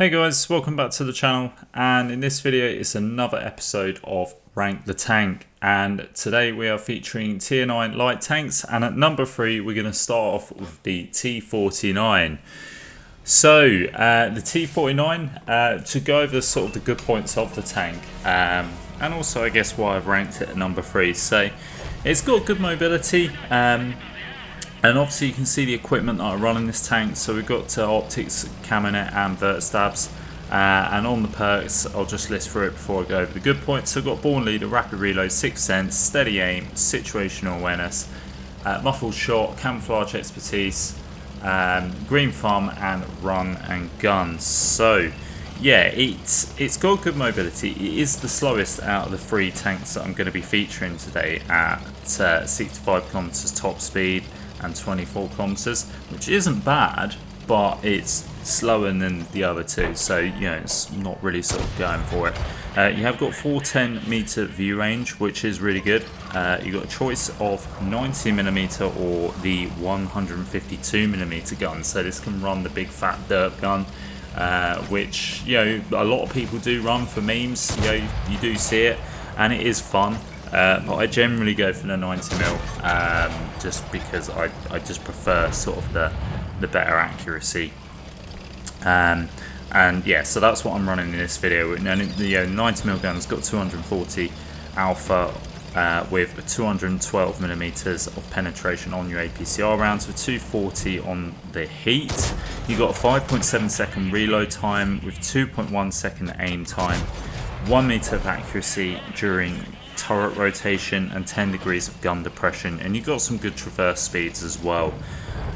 Hey guys, welcome back to the channel, and in this video it's another episode of Rank the Tank, and today we are featuring tier 9 light tanks, and at number 3 we're going to start off with the T49. So the T49, to go over sort of the good points of the tank, and also I guess why I've ranked it at number 3. So it's got good mobility, and obviously you can see the equipment that I run in this tank. So we've got optics, caminet and vert stabs. And on the perks, I'll just list through it before I go over the good points. So I've got Born Leader, Rapid Reload, Sixth Sense, Steady Aim, Situational Awareness, Muffled Shot, Camouflage Expertise, Green Thumb and Run and Gun. So yeah, it's got good mobility. It is the slowest out of the 3 tanks that I'm going to be featuring today at 65 kilometers top speed and 24 kilometers, which isn't bad, but it's slower than the other 2, so you know it's not really sort of going for it. You have got 410 meter view range, which is really good. You got a choice of 90mm or the 152mm gun, so this can run the big fat dirt gun, which you know a lot of people do run for memes. You know, you do see it and it is fun. But I generally go for the 90mm, just because I just prefer sort of the better accuracy. And yeah, so that's what I'm running in this video. And the 90mm gun's got 240 alpha with 212mm of penetration on your APCR rounds with 240 on the heat. You got a 5.7 second reload time with 2.1 second aim time, 1 meter of accuracy during turret rotation and 10 degrees of gun depression, and you've got some good traverse speeds as well.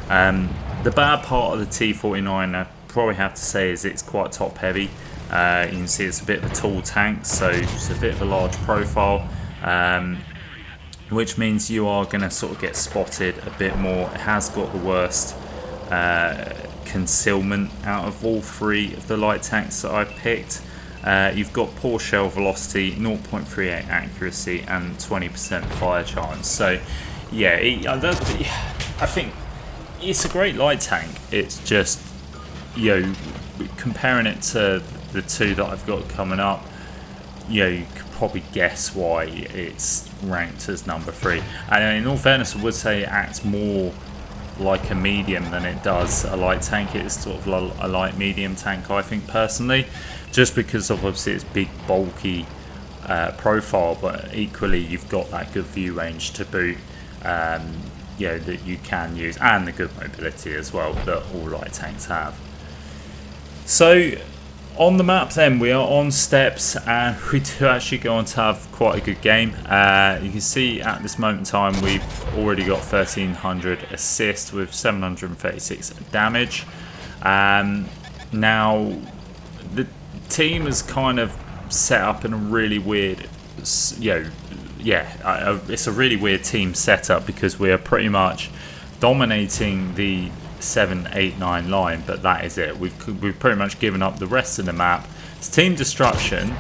The bad part of the T49, I probably have to say, is it's quite top heavy. You can see it's a bit of a tall tank, so it's a bit of a large profile, which means you are going to sort of get spotted a bit more. It has got the worst concealment out of all 3 of the light tanks that I've picked. You've got poor shell velocity, 0.38 accuracy and 20% fire chance. So yeah, I think it's a great light tank. It's just, you know, comparing it to the 2 that I've got coming up, you know, you could probably guess why it's ranked as number 3. And in all fairness, I would say it acts more like a medium than it does a light tank. It's sort of a light medium tank, I think, personally, just because of obviously its big bulky profile, but equally you've got that good view range to boot, you know, that you can use, and the good mobility as well that all light tanks have. So on the map then, we are on steps, and we do actually go on to have quite a good game. You can see at this moment in time we've already got 1300 assist with 736 damage. Now the team is kind of set up in a really weird, it's a really weird team setup, because we are pretty much dominating the 7, 8, 9 line, but that is it. We've pretty much given up the rest of the map. It's team destruction,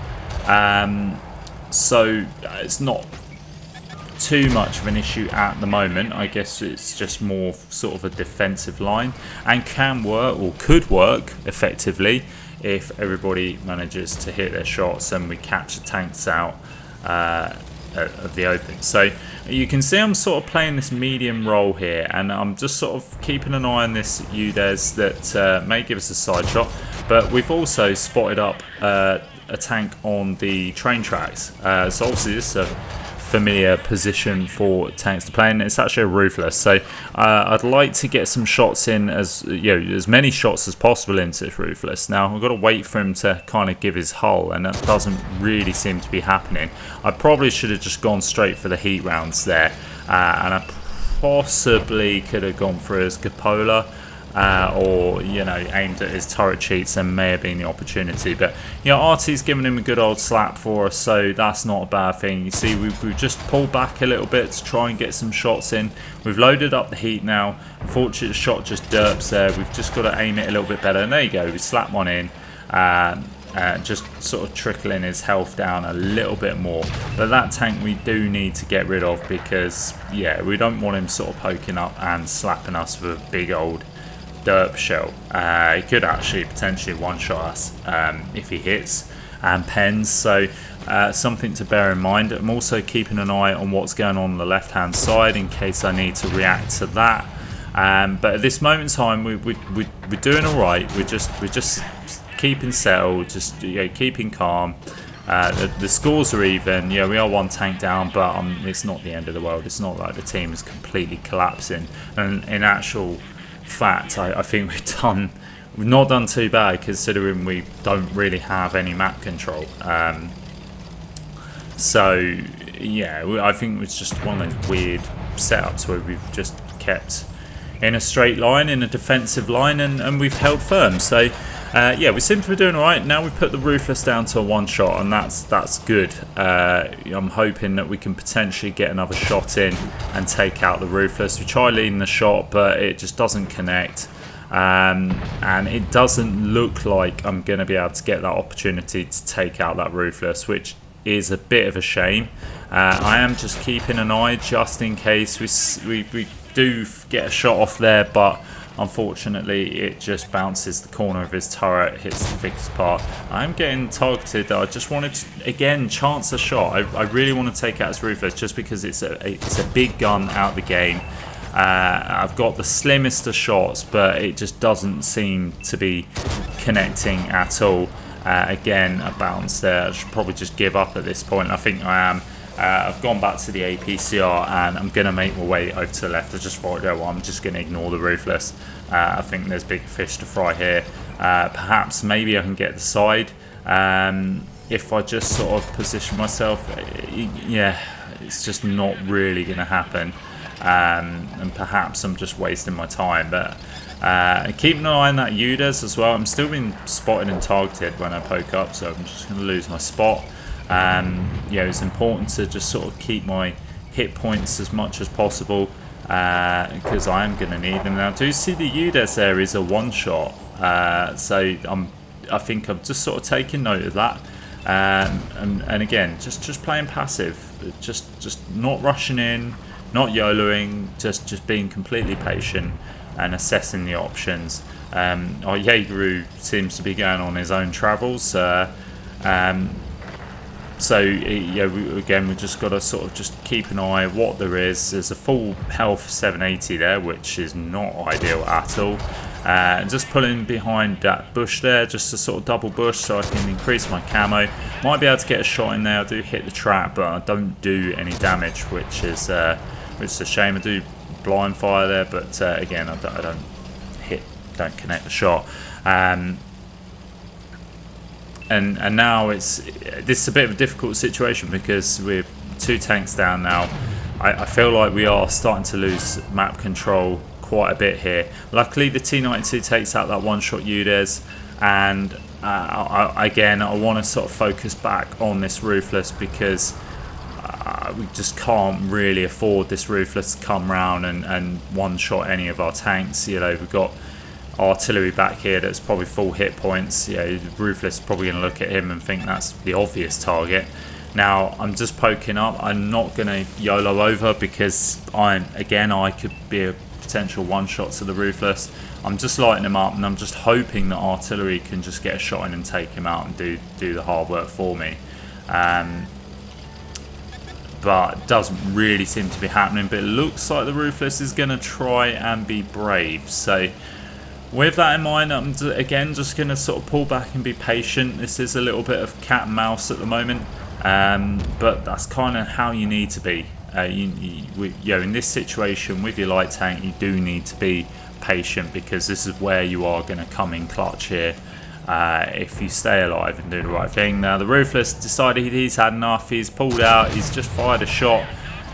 so it's not too much of an issue at the moment. I guess it's just more sort of a defensive line, and can work, or could work effectively, if everybody manages to hit their shots and we catch the tanks out of the open. So you can see I'm sort of playing this medium role here, and I'm just sort of keeping an eye on this UDES that may give us a side shot. But we've also spotted up a tank on the train tracks, so obviously this is a familiar position for tanks to play in. It's actually a roofless, so I'd like to get some shots in, as you know, as many shots as possible into this roofless. Now I've got to wait for him to kind of give his hull, and that doesn't really seem to be happening. I probably should have just gone straight for the heat rounds there, and I possibly could have gone for his cupola, or you know, aimed at his turret cheats, and may have been the opportunity. But you know, RT's given him a good old slap for us, so that's not a bad thing. You see, we've just pulled back a little bit to try and get some shots in. We've loaded up the heat now. Unfortunately, the shot just derps there. We've just got to aim it a little bit better, and there you go, we slap one in, just sort of trickling his health down a little bit more. But that tank we do need to get rid of, because yeah, we don't want him sort of poking up and slapping us with a big old derp shell. He could actually potentially one-shot us if he hits and pens, so something to bear in mind. I'm also keeping an eye on what's going on the left-hand side in case I need to react to that. But at this moment in time, we're doing all right. We're just keeping settled, just keeping calm. The scores are even. Yeah, we are one tank down, but it's not the end of the world. It's not like the team is completely collapsing. And in actual fact, I think we've not done too bad considering we don't really have any map control. So yeah, I think it's just one of those weird setups where we've just kept in a straight line, in a defensive line, and we've held firm. So yeah, we seem to be doing all right. Now we put the Ruthless down to a one shot, and that's good. I'm hoping that we can potentially get another shot in and take out the Ruthless. We try leading the shot, but it just doesn't connect. And it doesn't look like I'm going to be able to get that opportunity to take out that Ruthless, which is a bit of a shame. I am just keeping an eye just in case we do get a shot off there, but unfortunately it just bounces the corner of his turret, hits the thickest part. I'm getting targeted. I just wanted to again chance a shot. I really want to take out his Ruthless just because it's a big gun out of the game. I've got the slimmest of shots, but it just doesn't seem to be connecting at all. Again, a bounce there. I should probably just give up at this point. I think I am. I've gone back to the APCR and I'm going to make my way over to the left. I just thought, well, I'm just going to ignore the Ruthless. I think there's big fish to fry here. Perhaps maybe I can get the side. If I just sort of position myself, yeah, it's just not really going to happen. And perhaps I'm just wasting my time. But keeping an eye on that UDES as well. I'm still being spotted and targeted when I poke up, so I'm just going to lose my spot. Yeah, it's important to just sort of keep my hit points as much as possible because I am going to need them. Now, I do see the UDES there is a one shot, so I think I'm just sort of taking note of that. And again, just playing passive, just not rushing in, not YOLOing, just being completely patient and assessing the options. Our Jaegeru seems to be going on his own travels. So yeah, we just got to sort of just keep an eye on what there is. There's a full health 780 there, which is not ideal at all. Just pulling behind that bush there, just to sort of double bush so I can increase my camo. Might be able to get a shot in there. I do hit the trap, but I don't do any damage, which is a shame. I do blind fire there, but again, I don't connect the shot. And now this is a bit of a difficult situation because we're 2 tanks down now. I feel like we are starting to lose map control quite a bit here. Luckily the T-92 takes out that one-shot UDES, and again I want to sort of focus back on this Ruthless because we just can't really afford this Ruthless to come round and one-shot any of our tanks. You know, we've got artillery back here that's probably full hit points. Yeah, Ruthless is probably going to look at him and think that's the obvious target. Now I'm just poking up. I'm not going to YOLO over because I could be a potential one shot to the Ruthless. I'm just lighting him up and I'm just hoping that artillery can just get a shot in and take him out and do the hard work for me. But it doesn't really seem to be happening. But it looks like the Ruthless is going to try and be brave. So with that in mind, I'm again just going to sort of pull back and be patient. This is a little bit of cat and mouse at the moment, but that's kind of how you need to be. In this situation with your light tank, you do need to be patient because this is where you are going to come in clutch here if you stay alive and do the right thing. Now the Ruthless decided he's had enough. He's pulled out. He's just fired a shot.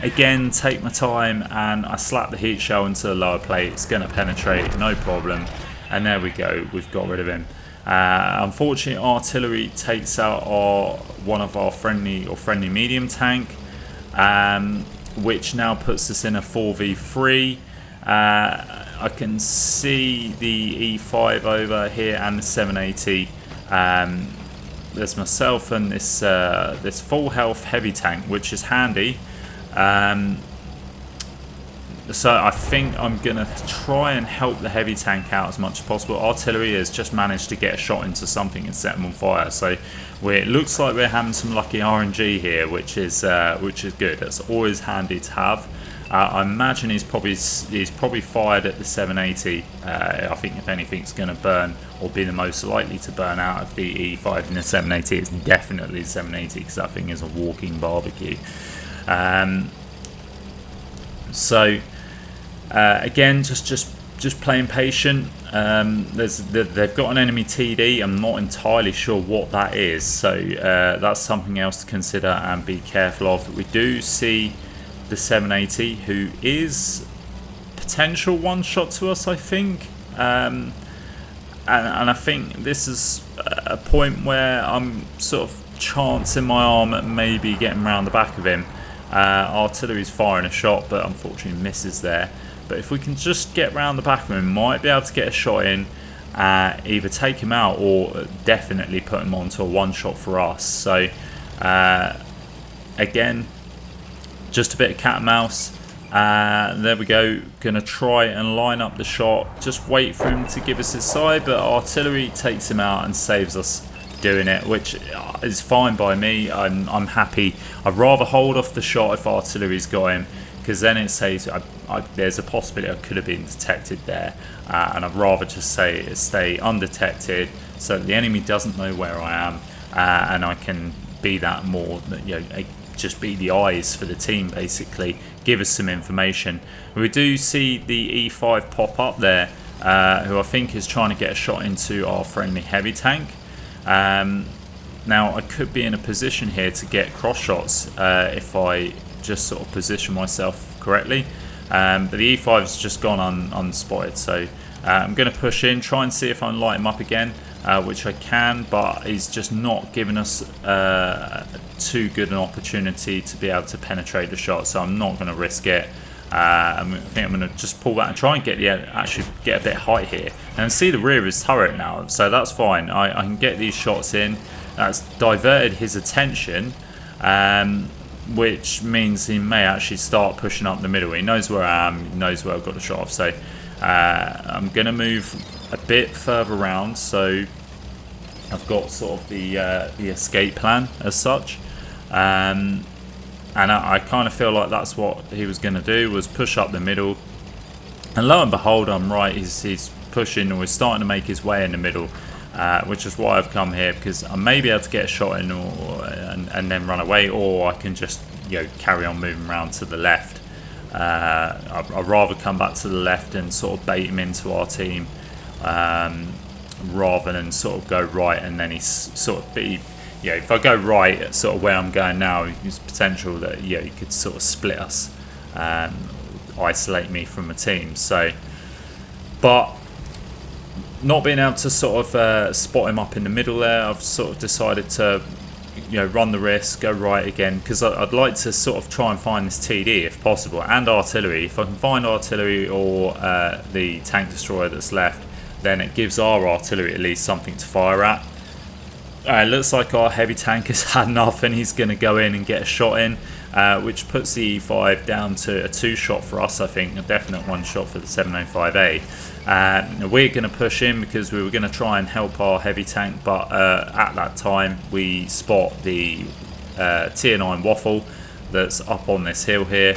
Again, take my time, and I slap the heat shell into the lower plate. It's going to penetrate, no problem. And there we go, we've got rid of him. Unfortunately, artillery takes out one of our friendly medium tank, which now puts us in a 4v3. I can see the E5 over here and the 780. There's myself and this full health heavy tank, which is handy. So I think I'm going to try and help the heavy tank out as much as possible. Artillery has just managed to get a shot into something and set them on fire. So it looks like we're having some lucky RNG here, which is good. That's always handy to have. I imagine he's probably fired at the 780. I think if anything's going to burn or be the most likely to burn out of the E5 and the 780, it's definitely the 780 because that thing is a walking barbecue. Again, just playing patient. They've got an enemy TD. I'm not entirely sure what that is, so that's something else to consider and be careful of. We do see the 780, who is potential one shot to us, I think, and I think this is a point where I'm sort of chancing my arm at maybe getting around the back of him. Artillery's firing a shot, but unfortunately misses there. But if we can just get round the back of him, might be able to get a shot in, either take him out or definitely put him onto a one shot for us. So again, just a bit of cat and mouse. There we go. Gonna try and line up the shot. Just wait for him to give us his side, but artillery takes him out and saves us doing it, which is fine by me. I'm happy. I'd rather hold off the shot if artillery's got him, because then it says there's a possibility I could have been detected there, and I'd rather just stay undetected so that the enemy doesn't know where I am, and I can be that more, just be the eyes for the team, basically give us some information. We do see the E5 pop up there, who I think is trying to get a shot into our friendly heavy tank. Now I could be in a position here to get cross shots if I just sort of position myself correctly, but the E5's just gone unspotted, so I'm going to push in, try and see if I can light him up again, which I can, but he's just not giving us too good an opportunity to be able to penetrate the shot, so I'm not going to risk it. I think I'm going to just pull back and try and actually get a bit of height here and see the rear of his turret now, so that's fine. I can get these shots in. That's diverted his attention, which means he may actually start pushing up the middle. He knows where I am, he knows where I've got the shot off, so I'm going to move a bit further around, so I've got sort of the escape plan as such. And I kind of feel like that's what he was going to do, was push up the middle, and lo and behold, I'm right. He's pushing, or he's starting to make his way in the middle, which is why I've come here, because I may be able to get a shot in and then run away, or I can just carry on moving around to the left. I'd rather come back to the left and sort of bait him into our team, rather than sort of go right and then he's sort of be. If I go right, sort of where I'm going now, there's potential that he could sort of split us, isolate me from a team. So, but not being able to sort of spot him up in the middle there, I've sort of decided to, run the risk, go right again, because I'd like to sort of try and find this TD if possible, and artillery. If I can find artillery or the tank destroyer that's left, then it gives our artillery at least something to fire at. It looks like our heavy tank has had enough and he's going to go in and get a shot in, which puts the E5 down to a 2-shot for us, I think, a definite 1-shot for the 705A. We're going to push in because we were going to try and help our heavy tank, but at that time we spot the T49 waffle that's up on this hill here,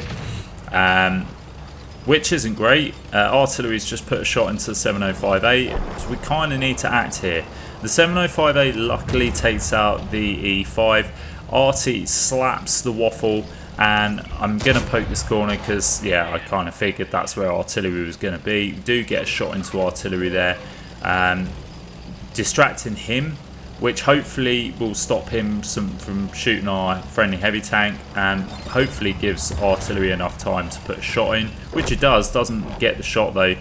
which isn't great. Artillery's just put a shot into the 705A, so we kind of need to act here. The 705A luckily takes out the E5. RT slaps the waffle, and I'm going to poke this corner because, I kind of figured that's where artillery was going to be. We do get a shot into artillery there, distracting him, which hopefully will stop him from shooting our friendly heavy tank, and hopefully gives artillery enough time to put a shot in, which it does. Doesn't get the shot though,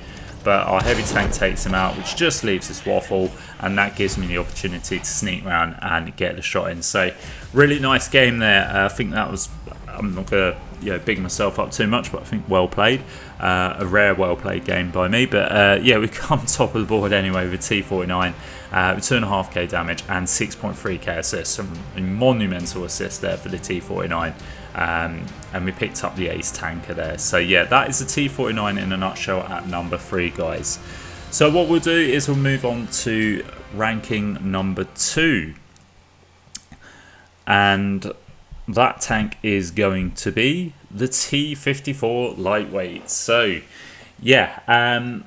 but our heavy tank takes him out, which just leaves this waffle, and that gives me the opportunity to sneak around and get the shot in. So really nice game there. I think that was, I'm not going to big myself up too much, but I think well played. A rare well played game by me. But yeah, we come top of the board anyway with T49, 2.5k damage and 6.3k assists. Some monumental assists there for the T49. And we picked up the ace tanker there. So yeah, that is the T49 in a nutshell at number 3, guys. So what we'll do is we'll move on to ranking number 2. And that tank is going to be the T-54 lightweight. So yeah,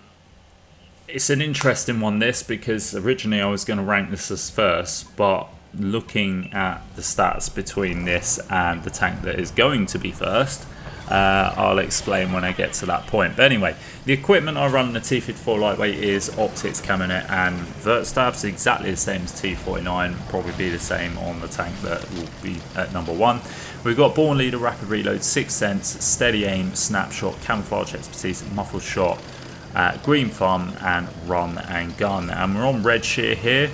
it's an interesting one, this, because originally I was going to rank this as first, but looking at the stats between this and the tank that is going to be first, I'll explain when I get to that point. But anyway, the equipment I run on the T-54 lightweight is optics, camonet and vert stabs, exactly the same as T-49, probably be the same on the tank that will be at number 1. We've got Born Leader, Rapid Reload, 6th Sense, Steady Aim, Snapshot, Camouflage Expertise, Muffled Shot, Green Thumb and Run and Gun. And we're on Red Shear here,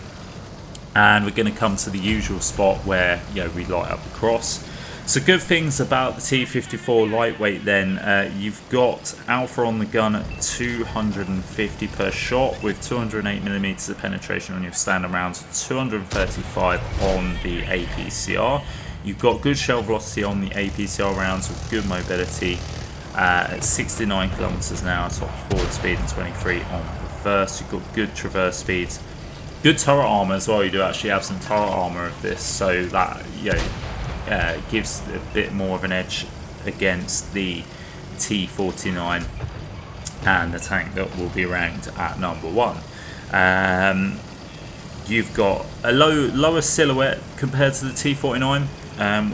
and we're going to come to the usual spot where we light up the cross. So good things about the T-54 lightweight then, you've got alpha on the gun at 250 per shot with 208mm of penetration on your standard rounds, 235 on the APCR. You've got good shell velocity on the APCR rounds with good mobility at 69 kilometers an hour top forward speed and 23 on reverse. You've got good traverse speeds, good turret armor as well. You do actually have some turret armor of this, so that gives a bit more of an edge against the T49 and the tank that will be ranked at number 1. You've got a lower silhouette compared to the T49,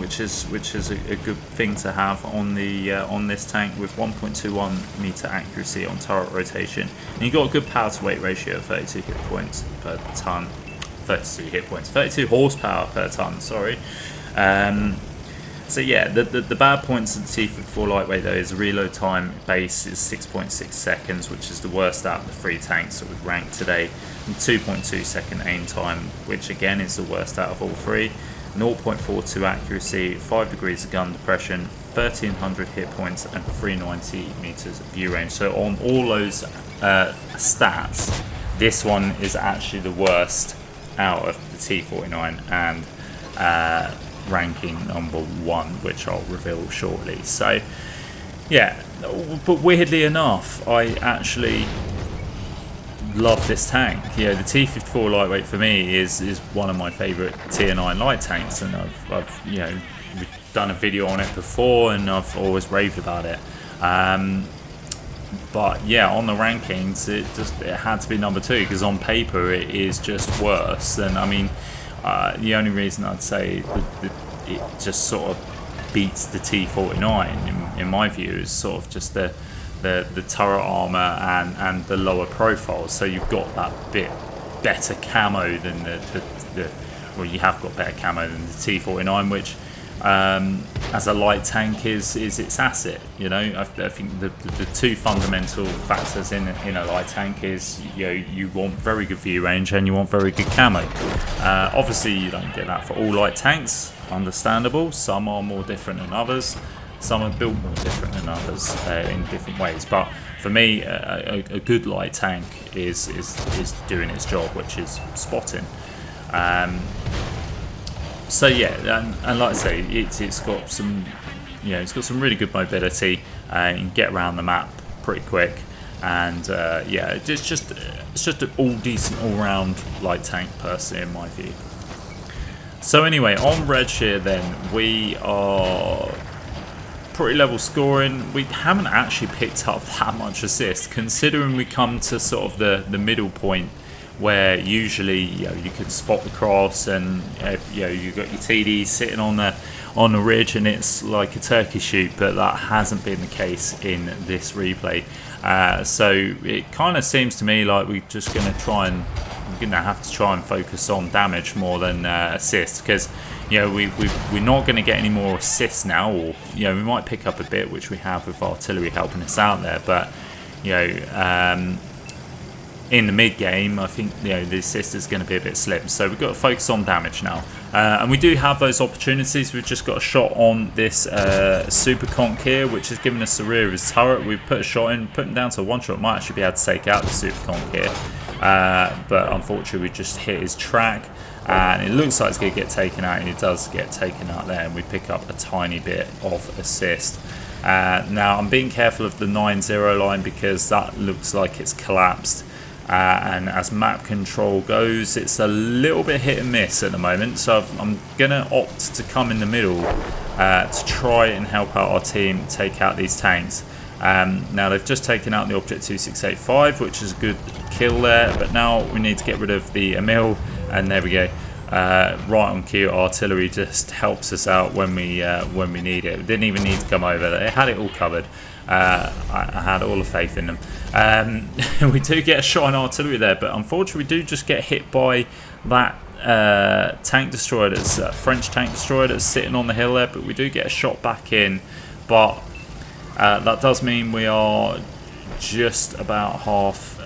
which is a good thing to have on the on this tank, with 1.21 meter accuracy on turret rotation, and you've got a good power to weight ratio of 32 hit points per ton, 32 horsepower per ton. Sorry. So yeah, the bad points of the T-54 lightweight though is reload time base is 6.6 seconds, which is the worst out of the 3 tanks that we've ranked today, and 2.2 second aim time, which again is the worst out of all 3. 0.42 accuracy, 5 degrees of gun depression, 1300 hit points and 390 meters of view range. So on all those stats, this one is actually the worst out of the T49 and ranking number 1, which I'll reveal shortly. So yeah, but weirdly enough, I actually love this tank. The T-54 lightweight for me is one of my favourite Tier 9 light tanks, and I've done a video on it before, and I've always raved about it. But yeah, on the rankings, it had to be number 2, because on paper it is just worse. And I mean, the only reason I'd say that it just sort of beats the T49 in my view is sort of just the turret armor and the lower profile. So you've got that bit better camo than well, you have got better camo than the T49, which as a light tank is its asset. I think the 2 fundamental factors in a light tank is you want very good view range and you want very good camo. Obviously you don't get that for all light tanks, understandable. Some are more different than others. Some are built more different than others in different ways, but for me, a good light tank is doing its job, which is spotting. So yeah, and like I say, it's got some, it's got some really good mobility. You can get around the map pretty quick, and yeah, it's just an all decent all-round light tank, personally, in my view. So anyway, on Red Shear then, we are pretty level scoring. We haven't actually picked up that much assist, considering we come to sort of the middle point where usually you can spot the cross, and you've got your TDs sitting on the ridge and it's like a turkey shoot, but that hasn't been the case in this replay. So it kind of seems to me like we're just going to have to try and focus on damage more than assists, because we're not going to get any more assists now, or we might pick up a bit, which we have with artillery helping us out there, but in the mid game, I think the assist is going to be a bit slim. So we've got to focus on damage now, and we do have those opportunities. We've just got a shot on this super conk here, which is giving us the rear of his turret. We've put a shot in, put him down to a one shot. Might actually be able to take out the super conk here, but unfortunately we just hit his track, and it looks like it's going to get taken out, and it does get taken out there, and we pick up a tiny bit of assist. Now I'm being careful of the 9-0 line because that looks like it's collapsed. And as map control goes, it's a little bit hit and miss at the moment, so I'm going to opt to come in the middle to try and help out our team take out these tanks. Now they've just taken out the Object 2685, which is a good kill there, but now we need to get rid of the Emil, and there we go. Right on cue, artillery just helps us out when we need it. We didn't even need to come over. They had it all covered. I had all the faith in them. We do get a shot on artillery there, but unfortunately we do just get hit by that tank destroyer, that's French tank destroyer that's sitting on the hill there, but we do get a shot back in, but that does mean we are just about half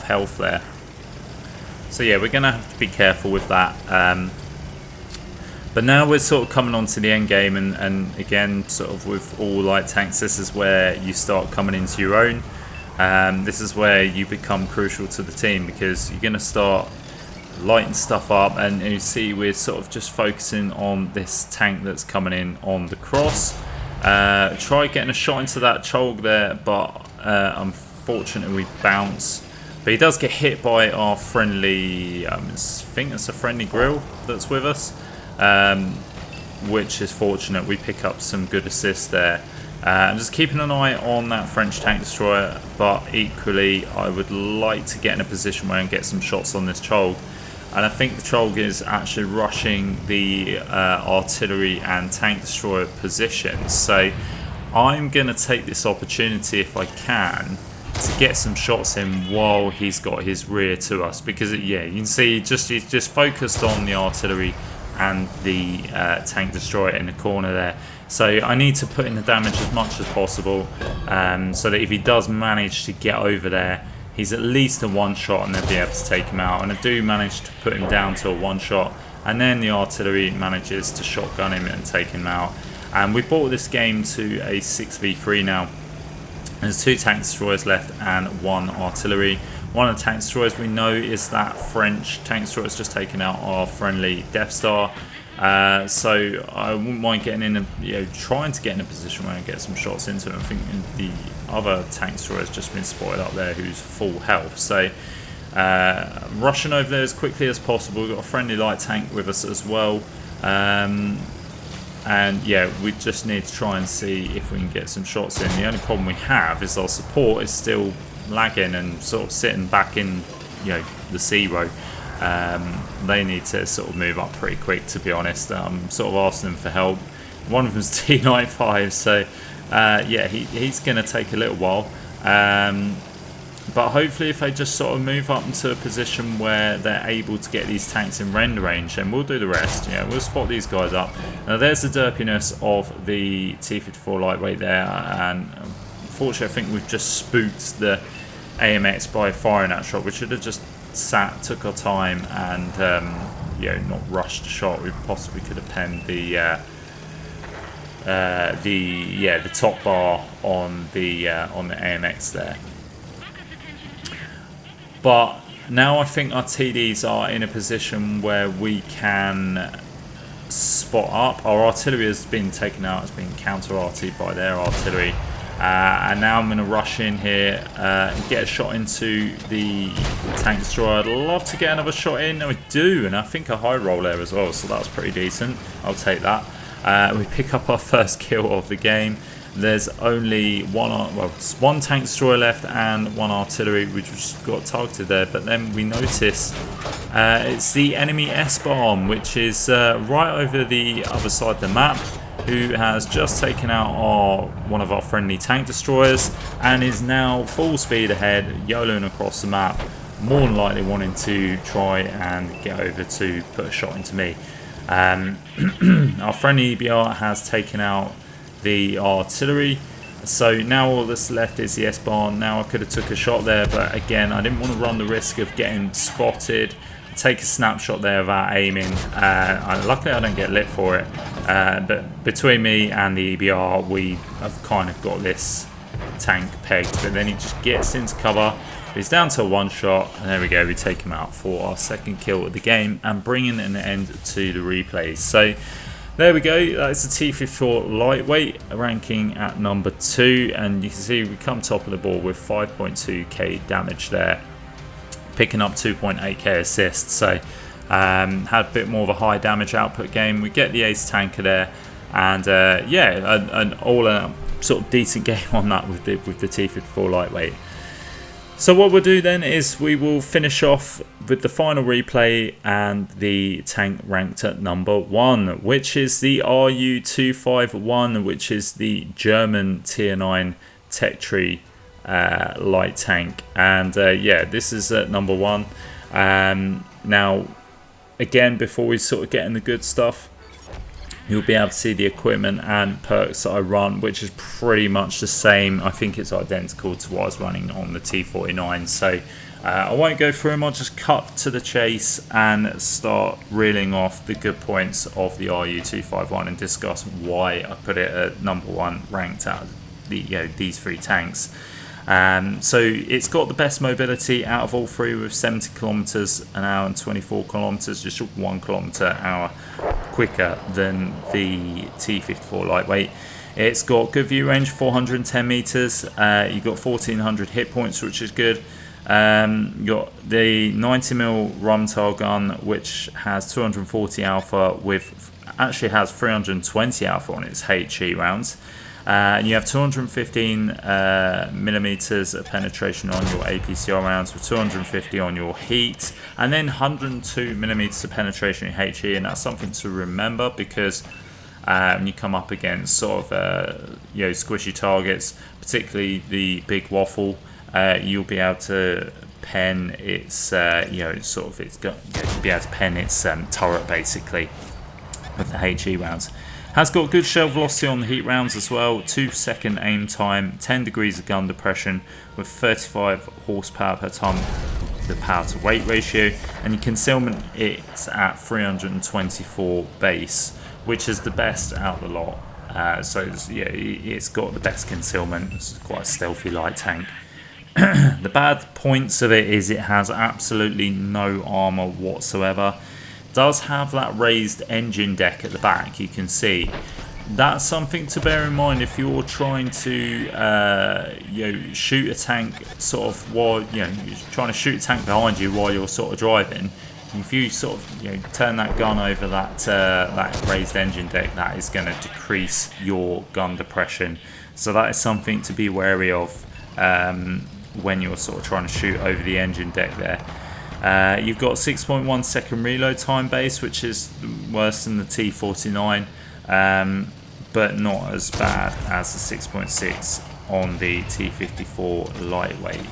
health there. So yeah, we're going to have to be careful with that. But now we're sort of coming on to the end game, and again, sort of with all light tanks, this is where you start coming into your own. This is where you become crucial to the team, because you're going to start lighting stuff up, and you see we're sort of just focusing on this tank that's coming in on the cross. Try getting a shot into that chalk there, but unfortunately we bounce. But he does get hit by our friendly, I think it's a friendly grill that's with us. Which is fortunate. We pick up some good assists there. I'm just keeping an eye on that French tank destroyer, but equally I would like to get in a position where I can get some shots on this Cholg, and I think the Cholg is actually rushing the artillery and tank destroyer positions, so I'm going to take this opportunity if I can to get some shots in while he's got his rear to us, because yeah, you can see he's just focused on the artillery and the tank destroyer in the corner there. So I need to put in the damage as much as possible, so that if he does manage to get over there, he's at least a one shot and they'll be able to take him out. And I do manage to put him down to a one shot, and then the artillery manages to shotgun him and take him out. And we brought this game to a 6v3 now. There's 2 tank destroyers left and 1 artillery. One of the tank destroyers we know is that French tank destroyer that's just taken out our friendly Death Star. So I wouldn't mind getting in, trying to get in a position where I get some shots into him. I think the other tank destroyer has just been spotted up there, who's full health. So rushing over there as quickly as possible. We've got a friendly light tank with us as well. And yeah, we just need to try and see if we can get some shots in. The only problem we have is our support is still lagging and sort of sitting back in, the C row. They need to sort of move up pretty quick, to be honest. I'm sort of asking them for help. One of them's T95, so yeah, he's going to take a little while. But hopefully if they just sort of move up into a position where they're able to get these tanks in render range, and we'll do the rest. We'll spot these guys up. Now there's the derpiness of the T-54 lightweight there, and unfortunately I think we've just spooked the AMX by firing that shot. We should have just sat, took our time, and not rushed the shot. We possibly could have penned the top bar on the AMX there. But now I think our TDs are in a position where we can spot up. Our artillery has been taken out, it's been counter-arted by their artillery. And now I'm going to rush in here and get a shot into the tank destroyer. I'd love to get another shot in, and we do, and I think a high roll there as well, so that's pretty decent. I'll take that. We pick up our first kill of the game. There's only one tank destroyer left and 1 artillery, which just got targeted there. But then we notice it's the enemy S-bomb, which is right over the other side of the map, who has just taken out one of our friendly tank destroyers and is now full speed ahead, YOLOing across the map, more than likely wanting to try and get over to put a shot into me. Our friendly EBR has taken out the artillery, So now all that's left is the S-bar. Now I could have took a shot there, but again, I didn't want to run the risk of getting spotted. Take a snapshot there without aiming. Luckily I don't get lit for it, but between me and the EBR, we have kind of got this tank pegged. But then he just gets into cover. He's down to one shot, and there we go. We take him out for our second kill of the game and bringing an end to the replays. So there we go. That's the T-54 lightweight ranking at number 2, and you can see we come top of the board with 5.2k damage there, picking up 2.8k assists. So had a bit more of a high damage output game. We get the ace tanker there, and yeah, an all sort of decent game on that with the T-54 lightweight. So what we'll do then is we will finish off with the final replay and the tank ranked at number 1, which is the RU251, which is the German Tier 9 tech tree light tank. And yeah, this is at number 1. Now, again, before we sort of get in the good stuff, you'll be able to see the equipment and perks that I run, which is pretty much the same. I think it's identical to what I was running on the T49. So I won't go through them. I'll just cut to the chase and start reeling off the good points of the RU251 and discuss why I put it at number 1 ranked out of the, these 3 tanks. So it's got the best mobility out of all 3 with 70 kilometers an hour and 24 kilometers, just 1 kilometer an hour quicker than the T-54 lightweight. It's got good view range, 410 meters. You've got 1400 hit points, which is good. You got the 90mm Rumtal gun, which has 240 alpha with actually has 320 alpha on its HE rounds. And you have 215 millimeters of penetration on your APCR rounds, with 250 on your heat, and then 102 millimeters of penetration in HE. And that's something to remember, because when you come up against sort of squishy targets, particularly the big waffle, you'll be able to pen its you'll be able to pen its turret basically with the HE rounds. Has got good shell velocity on the heat rounds as well, 2-second aim time, 10 degrees of gun depression with 35 horsepower per ton, the power to weight ratio, and your concealment it's at 324 base, which is the best out of the lot. So it's got the best concealment. It's quite a stealthy light tank. The bad points of it is it has absolutely no armor whatsoever. Does have that raised engine deck at the back, you can see. That's something to bear in mind if you're trying to shoot a tank sort of while you're trying to shoot a tank behind you while you're sort of driving. If you sort of turn that gun over that raised engine deck, that is going to decrease your gun depression. So that is something to be wary of when you're sort of trying to shoot over the engine deck there. You've got 6.1 second reload time base, which is worse than the T49, but not as bad as the 6.6 on the T54 lightweight.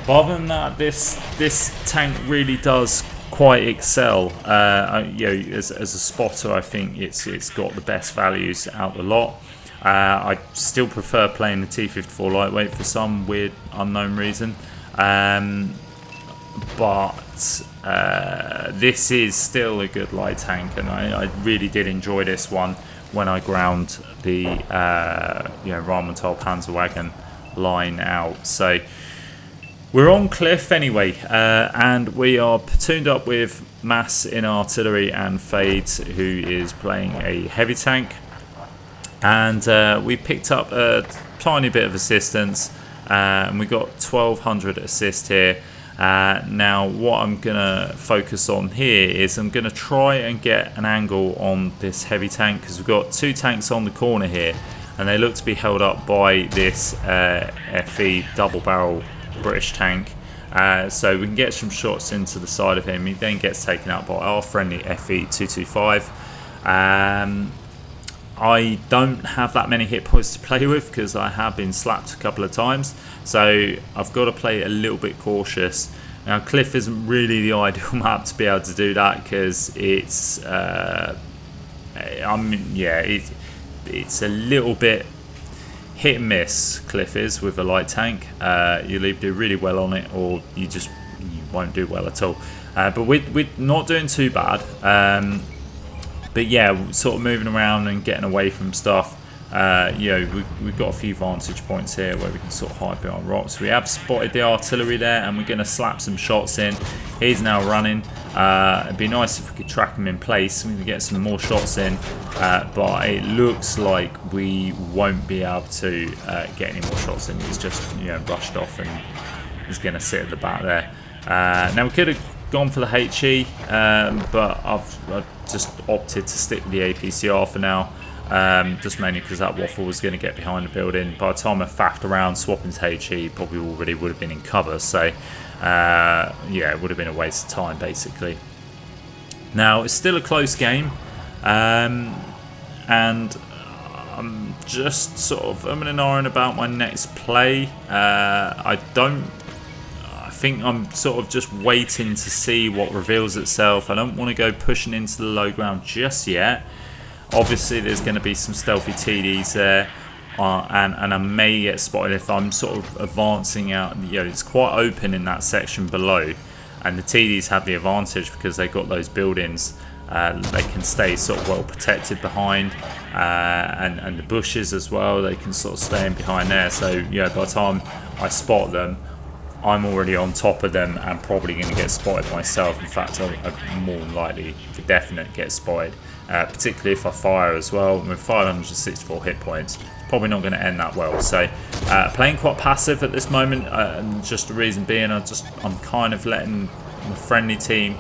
But other than that, this tank really does quite excel. As a spotter, I think it's got the best values out the lot. I still prefer playing the T54 lightweight for some weird unknown reason. But this is still a good light tank, and I really did enjoy this one when I ground the Rheinmetall Panzerwagen line out. So we're on cliff anyway, and we are platooned up with Mass in artillery and Fades, who is playing a heavy tank, and we picked up a tiny bit of assistance, and we got 1200 assist here. Now what I'm going to focus on here is I'm going to try and get an angle on this heavy tank, because we've got 2 tanks on the corner here, and they look to be held up by this FE double barrel British tank. So we can get some shots into the side of him. He then gets taken out by our friendly FE225. I don't have that many hit points to play with, because I have been slapped a couple of times, so I've got to play a little bit cautious. Now cliff isn't really the ideal map to be able to do that, because it's it's a little bit, hit and miss, Cliff, is with a light tank. You'll either do really well on it, or you won't do well at all. But we're not doing too bad. But yeah, sort of moving around and getting away from stuff. You know, we've got a few vantage points here where we can sort of hide behind rocks. We have spotted the artillery there, and we're going to slap some shots in. He's now running. It'd be nice if we could track him in place and we could get some more shots in, but it looks like we won't be able to get any more shots in. He's just, you know, rushed off and he's going to sit at the back there. Now we could have gone for the HE, but I've just opted to stick with the APCR for now. Just mainly because that waffle was going to get behind the building. By the time I faffed around swapping to HE, probably already would have been in cover. So yeah, it would have been a waste of time basically. Now it's still a close game, and I'm just sort of umming and ahhing about my next play. I think I'm sort of just waiting to see what reveals itself. I don't want to go pushing into the low ground just yet. Obviously there's going to be some stealthy TDs there, and I may get spotted if I'm sort of advancing out. You know, it's quite open in that section below, and the TDs have the advantage because they've got those buildings. They can stay sort of well protected behind, and the bushes as well, they can sort of stay in behind there. So yeah, by the time I spot them, I'm already on top of them and probably going to get spotted myself. In fact, I'm more than likely for definite get spotted, particularly if I fire as well. With 564 hit points, probably not going to end that well. So playing quite passive at this moment, and just the reason being, I'm kind of letting the friendly team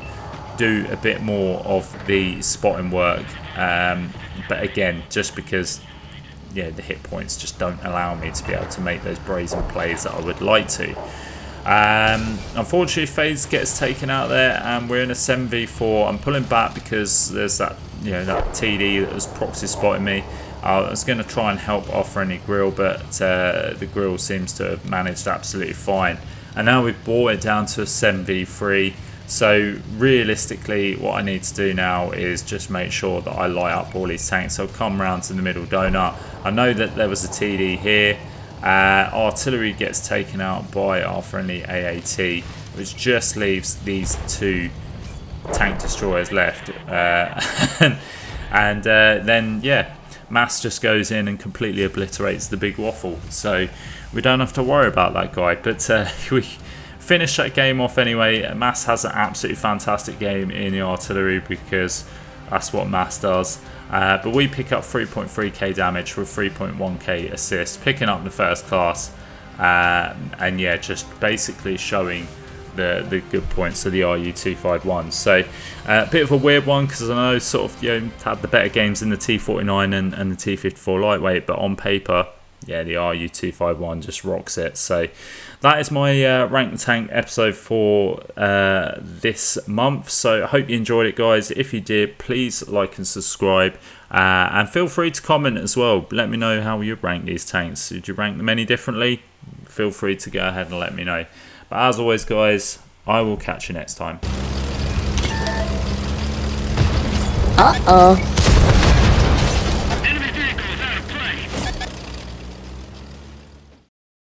do a bit more of the spotting work. But again, just because yeah, the hit points just don't allow me to be able to make those brazen plays that I would like to. Unfortunately, FaZe gets taken out there, and we're in a 7v4. I'm pulling back because there's that, you know, that TD that was proxy spotting me. I was going to try and help our friendly grill, but the grill seems to have managed absolutely fine. And now we've brought it down to a 7v3. So realistically, what I need to do now is just make sure that I light up all these tanks. So I'll come round to the middle donut. I know that there was a TD here. Artillery gets taken out by our friendly AAT, which just leaves these two tank destroyers left, and then yeah, Mass just goes in and completely obliterates the big waffle, so we don't have to worry about that guy. But we finish that game off anyway. Mass has an absolutely fantastic game in the artillery because that's what Mass does. But we pick up 3.3k damage with 3.1k assist, picking up the first class, and yeah, just basically showing the good points of the RU251. So a bit of a weird one because I know sort of, you know, had the better games in the T49 and the T54 lightweight, but on paper, yeah, the RU251 just rocks it. So that is my Rank the Tank episode for this month. So I hope you enjoyed it, guys. If you did, please like and subscribe, and feel free to comment as well. Let me know how you rank these tanks. Did you rank them any differently? Feel free to go ahead and let me know. But as always, guys, I will catch you next time. Uh-oh.